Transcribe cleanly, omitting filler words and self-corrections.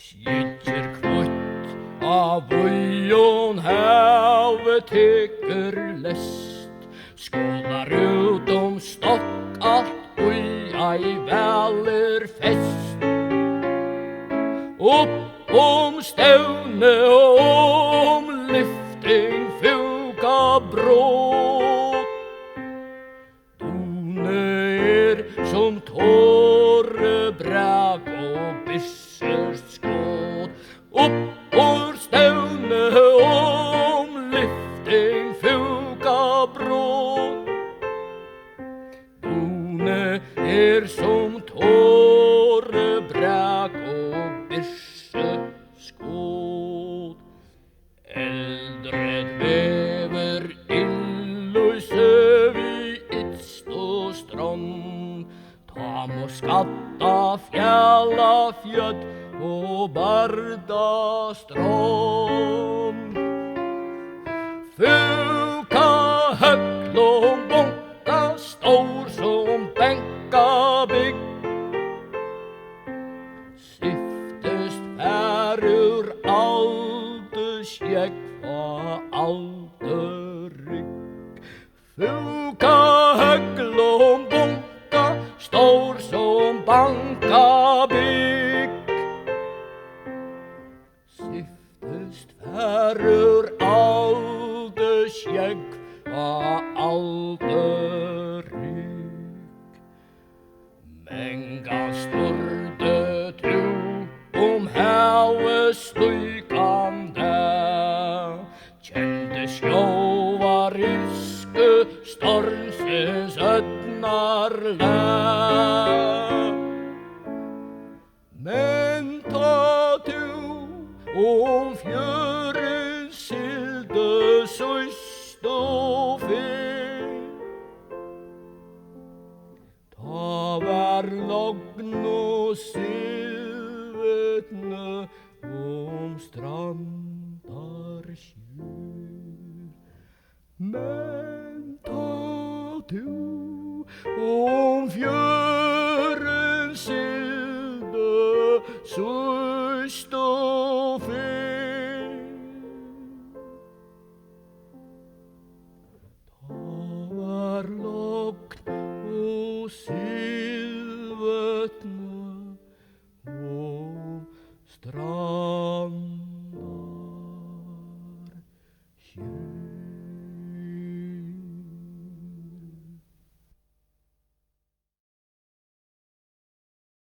Sjetjer kvutt av bøyen havet teker lest, skålar ut stokk alt ui ei veler fest. Upp stevne og lyfting fuka bråd. Dune som tåre brak og bissers skåd. Upp stevne og lyfting fuka bråd. Dune som tåre brak og bissers skåd. Eldred vever innløse vi itst og strand. Ta må skatta fjalla fjödd og barda strand. Fuka höglom bonka stor som bänka bygg. Siftest färur alde skjegg og alde rygg. Fuka höglom bonka stor som banka bygg. Siftest färur alde skjegg og alde rygg. Menga spurte du havet slukande, kjente sjóvar iske stormsins ödnarle. Men ta du fjøren silde søst og fe, ta var logn og silvetne strandar skjul. Men ta du fjøren silde søst og fe, ta var logn og silvetne strand.